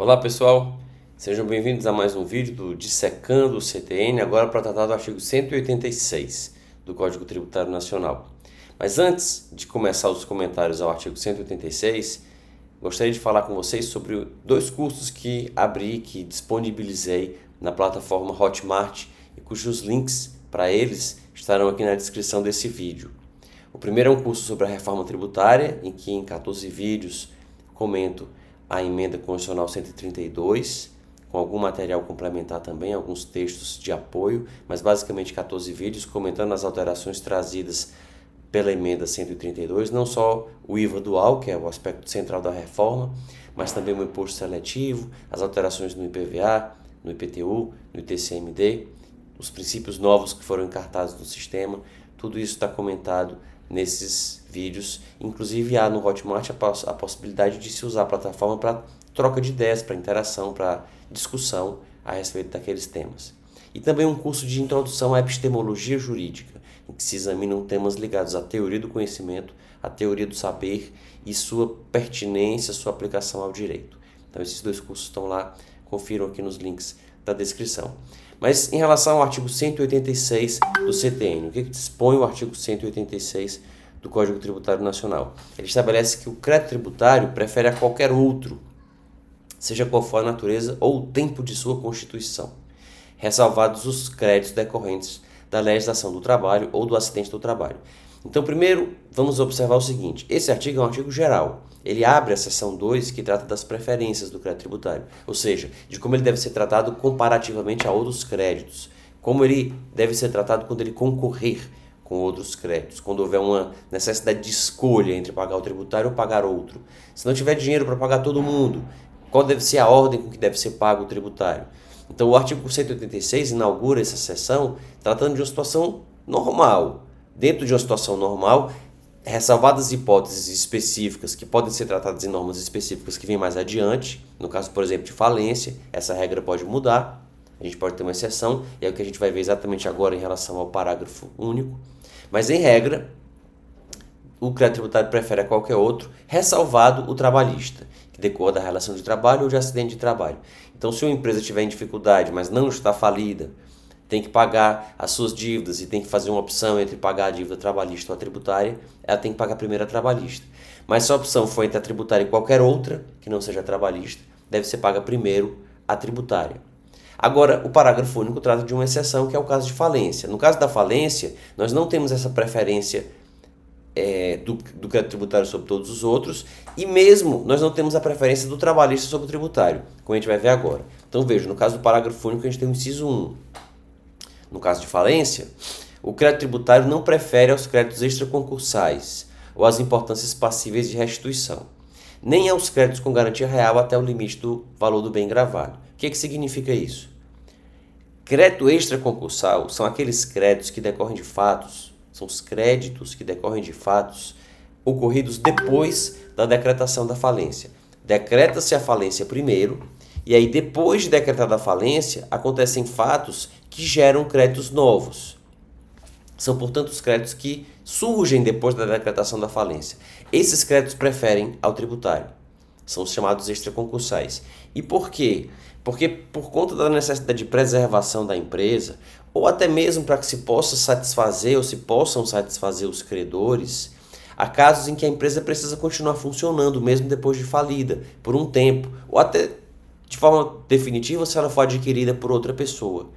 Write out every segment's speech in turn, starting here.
Olá pessoal, sejam bem-vindos a mais um vídeo do Dissecando o CTN, agora para tratar do artigo 186 do Código Tributário Nacional. Mas antes de começar os comentários ao artigo 186, gostaria de falar com vocês sobre dois cursos que abri, que disponibilizei na plataforma Hotmart e cujos links para eles estarão aqui na descrição desse vídeo. O primeiro é um curso sobre a reforma tributária, em que em 14 vídeos comento a emenda constitucional 132, com algum material complementar também, alguns textos de apoio, mas basicamente 14 vídeos comentando as alterações trazidas pela emenda 132, não só o IVA dual, que é o aspecto central da reforma, mas também o imposto seletivo, as alterações no IPVA, no IPTU, no ITCMD, os princípios novos que foram encartados no sistema, tudo isso está comentado nesses vídeos. Inclusive há no Hotmart a possibilidade de se usar a plataforma para troca de ideias, para interação, para discussão a respeito daqueles temas. E também um curso de introdução à epistemologia jurídica, em que se examinam temas ligados à teoria do conhecimento, à teoria do saber e sua pertinência, sua aplicação ao direito. Então esses dois cursos estão lá, confiram aqui nos links da descrição. Mas em relação ao artigo 186 do CTN, o que dispõe o artigo 186 do Código Tributário Nacional? Ele estabelece que o crédito tributário prefere a qualquer outro, seja qual for a natureza ou o tempo de sua constituição, ressalvados os créditos decorrentes da legislação do trabalho ou do acidente do trabalho. Então, primeiro, vamos observar o seguinte: esse artigo é um artigo geral. Ele abre a seção 2, que trata das preferências do crédito tributário, ou seja, de como ele deve ser tratado comparativamente a outros créditos, como ele deve ser tratado quando ele concorrer com outros créditos, quando houver uma necessidade de escolha entre pagar o tributário ou pagar outro. Se não tiver dinheiro para pagar todo mundo, qual deve ser a ordem com que deve ser pago o tributário? Então, o artigo 186 inaugura essa seção tratando de uma situação normal. Dentro de uma situação normal, ressalvadas hipóteses específicas que podem ser tratadas em normas específicas que vêm mais adiante, no caso, por exemplo, de falência, essa regra pode mudar, a gente pode ter uma exceção, e é o que a gente vai ver exatamente agora em relação ao parágrafo único. Mas, em regra, o crédito tributário prefere a qualquer outro, ressalvado o trabalhista, que decorra da relação de trabalho ou de acidente de trabalho. Então, se uma empresa tiver em dificuldade, mas não está falida, tem que pagar as suas dívidas e tem que fazer uma opção entre pagar a dívida trabalhista ou a tributária, ela tem que pagar primeiro a trabalhista. Mas se a opção for entre a tributária e qualquer outra, que não seja trabalhista, deve ser paga primeiro a tributária. Agora, o parágrafo único trata de uma exceção, que é o caso de falência. No caso da falência, nós não temos essa preferência do crédito tributário sobre todos os outros, e mesmo nós não temos a preferência do trabalhista sobre o tributário, como a gente vai ver agora. Então veja, no caso do parágrafo único a gente tem o inciso 1. No caso de falência, o crédito tributário não prefere aos créditos extraconcursais ou às importâncias passíveis de restituição, nem aos créditos com garantia real até o limite do valor do bem gravado. O que significa isso? Crédito extraconcursal são aqueles créditos que decorrem de fatos, são os créditos que decorrem de fatos ocorridos depois da decretação da falência. Decreta-se a falência primeiro, e aí depois de decretada a falência, acontecem fatos que geram créditos novos. São, portanto, os créditos que surgem depois da decretação da falência. Esses créditos preferem ao tributário. São os chamados extraconcursais. E por quê? Porque por conta da necessidade de preservação da empresa, ou até mesmo para que se possa satisfazer ou se possam satisfazer os credores, há casos em que a empresa precisa continuar funcionando mesmo depois de falida, por um tempo, ou até de forma definitiva se ela for adquirida por outra pessoa.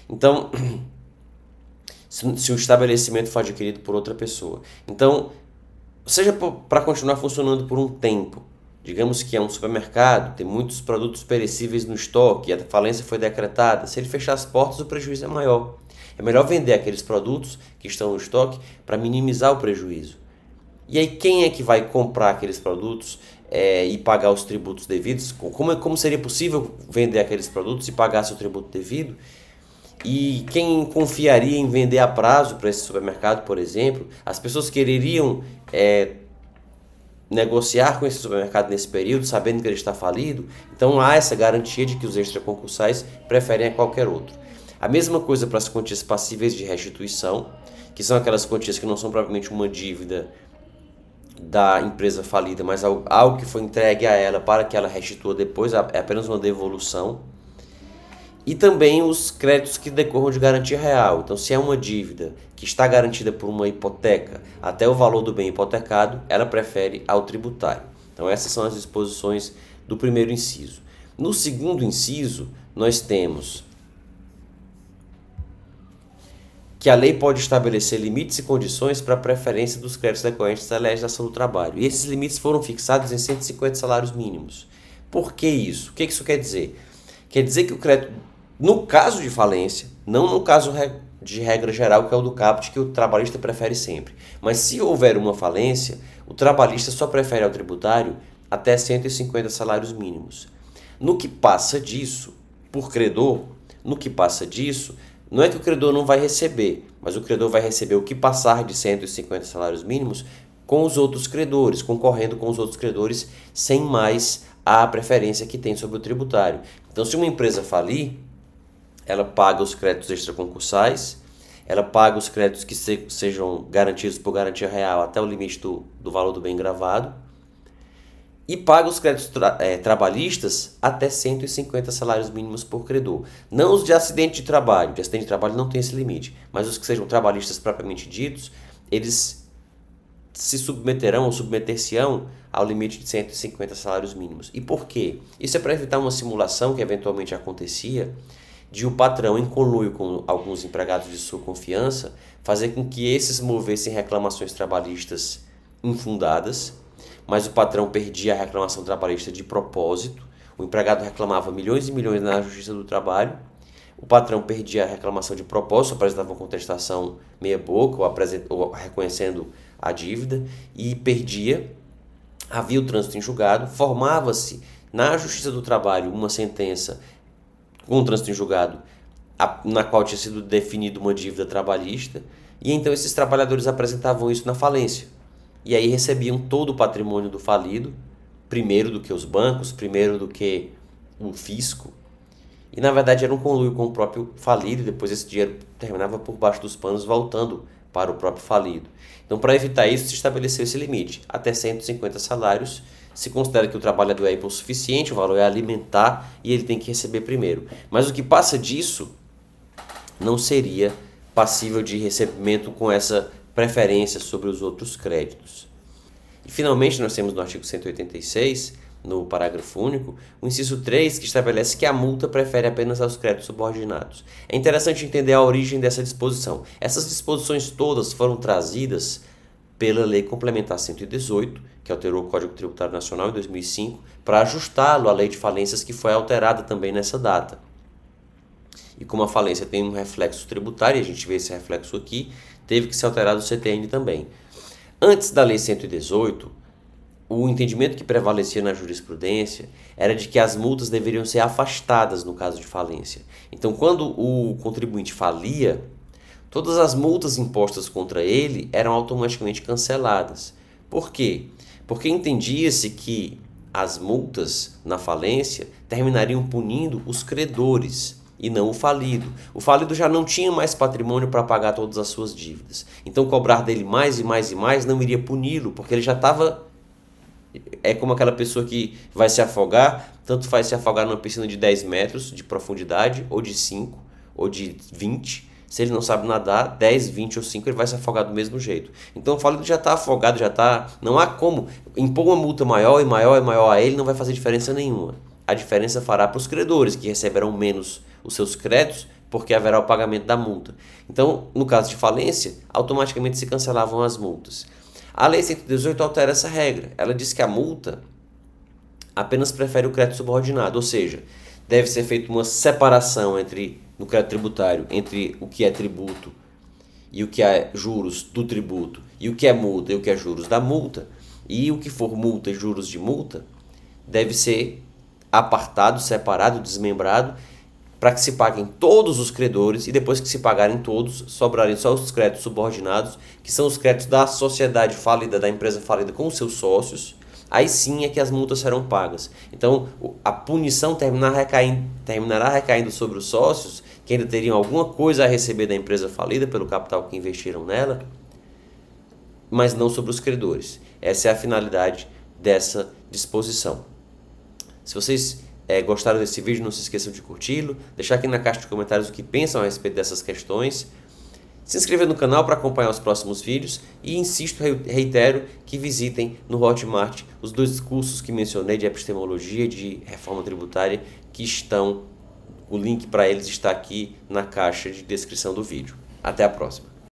Então, se o estabelecimento for adquirido por outra pessoa. Então, seja para continuar funcionando por um tempo, digamos que é um supermercado, tem muitos produtos perecíveis no estoque e a falência foi decretada, se ele fechar as portas o prejuízo é maior. É melhor vender aqueles produtos que estão no estoque para minimizar o prejuízo. E aí quem é que vai comprar aqueles produtos e pagar os tributos devidos? Como seria possível vender aqueles produtos e pagar seu tributo devido? E quem confiaria em vender a prazo para esse supermercado, por exemplo? As pessoas quereriam negociar com esse supermercado nesse período, sabendo que ele está falido? Então há essa garantia de que os extraconcursais preferem a qualquer outro. A mesma coisa para as quantias passíveis de restituição, que são aquelas quantias que não são propriamente uma dívida da empresa falida, mas algo que foi entregue a ela para que ela restitua depois, é apenas uma devolução. E também os créditos que decorram de garantia real. Então, se é uma dívida que está garantida por uma hipoteca até o valor do bem hipotecado, ela prefere ao tributário. Então, essas são as disposições do primeiro inciso. No segundo inciso, nós temos que a lei pode estabelecer limites e condições para a preferência dos créditos decorrentes da legislação do trabalho. E esses limites foram fixados em 150 salários mínimos. Por que isso? O que isso quer dizer? Quer dizer que o crédito, no caso de falência, não no caso de regra geral, que é o do caput, que o trabalhista prefere sempre. Mas se houver uma falência, o trabalhista só prefere ao tributário até 150 salários mínimos. No que passa disso, por credor, não é que o credor não vai receber, mas o credor vai receber o que passar de 150 salários mínimos com os outros credores, concorrendo com os outros credores, sem mais a preferência que tem sobre o tributário. Então, se uma empresa falir, ela paga os créditos extraconcursais, ela paga os créditos que sejam garantidos por garantia real até o limite do valor do bem gravado, e paga os créditos trabalhistas até 150 salários mínimos por credor. Não os de acidente de trabalho. De acidente de trabalho não tem esse limite. Mas os que sejam trabalhistas propriamente ditos, eles se submeterão ou submeter-se-ão ao limite de 150 salários mínimos. E por quê? Isso é para evitar uma simulação que eventualmente acontecia de o patrão, em conluio com alguns empregados de sua confiança, fazer com que esses movessem reclamações trabalhistas infundadas, mas o patrão perdia a reclamação trabalhista de propósito, o empregado reclamava milhões e milhões na Justiça do Trabalho, o patrão perdia a reclamação de propósito, apresentava uma contestação meia-boca ou reconhecendo a dívida e perdia, havia o trânsito em julgado, formava-se na Justiça do Trabalho uma sentença com o trânsito em julgado na qual tinha sido definida uma dívida trabalhista, e então esses trabalhadores apresentavam isso na falência. E aí recebiam todo o patrimônio do falido, primeiro do que os bancos, primeiro do que o fisco. E na verdade era um conluio com o próprio falido, e depois esse dinheiro terminava por baixo dos panos, voltando para o próprio falido. Então, para evitar isso, se estabeleceu esse limite. Até 150 salários, se considera que o trabalhador é hipossuficiente, o valor é alimentar e ele tem que receber primeiro. Mas o que passa disso não seria passível de recebimento com essa preferência sobre os outros créditos. E finalmente nós temos no artigo 186, no parágrafo único, o inciso 3, que estabelece que a multa prefere apenas aos créditos subordinados. É interessante entender a origem dessa disposição. Essas disposições todas foram trazidas pela Lei Complementar 118, que alterou o Código Tributário Nacional em 2005, para ajustá-lo à Lei de Falências, que foi alterada também nessa data. E como a falência tem um reflexo tributário, e a gente vê esse reflexo aqui, teve que ser alterado o CTN também. Antes da Lei 118, o entendimento que prevalecia na jurisprudência era de que as multas deveriam ser afastadas no caso de falência. Então, quando o contribuinte falia, todas as multas impostas contra ele eram automaticamente canceladas. Por quê? Porque entendia-se que as multas na falência terminariam punindo os credores e não o falido. O falido já não tinha mais patrimônio para pagar todas as suas dívidas. Então, cobrar dele mais e mais e mais não iria puni-lo, porque ele já estava... É como aquela pessoa que vai se afogar, tanto faz se afogar numa piscina de 10 metros de profundidade, ou de 5, ou de 20. Se ele não sabe nadar, 10, 20 ou 5, ele vai se afogar do mesmo jeito. Então o falido já está afogado, já está... Não há como impor uma multa maior e maior e maior a ele, não vai fazer diferença nenhuma. A diferença fará para os credores, que receberão menos os seus créditos, porque haverá o pagamento da multa. Então, no caso de falência, automaticamente se cancelavam as multas. A Lei 118 altera essa regra. Ela diz que a multa apenas prefere o crédito subordinado, ou seja, deve ser feita uma separação no crédito tributário entre o que é tributo e o que é juros do tributo, e o que é multa e o que é juros da multa, e o que for multa e juros de multa deve ser apartado, separado, desmembrado, para que se paguem todos os credores, e depois que se pagarem todos, sobrarem só os créditos subordinados, que são os créditos da sociedade falida, da empresa falida com os seus sócios. Aí sim é que as multas serão pagas. Então, a punição terminará recaindo sobre os sócios, que ainda teriam alguma coisa a receber da empresa falida pelo capital que investiram nela, mas não sobre os credores. Essa é a finalidade dessa disposição. Se vocês gostaram desse vídeo, não se esqueçam de curti-lo, deixar aqui na caixa de comentários o que pensam a respeito dessas questões, se inscrever no canal para acompanhar os próximos vídeos e insisto, reitero, que visitem no Hotmart os 2 cursos que mencionei de epistemologia e de reforma tributária que estão, o link para eles está aqui na caixa de descrição do vídeo. Até a próxima.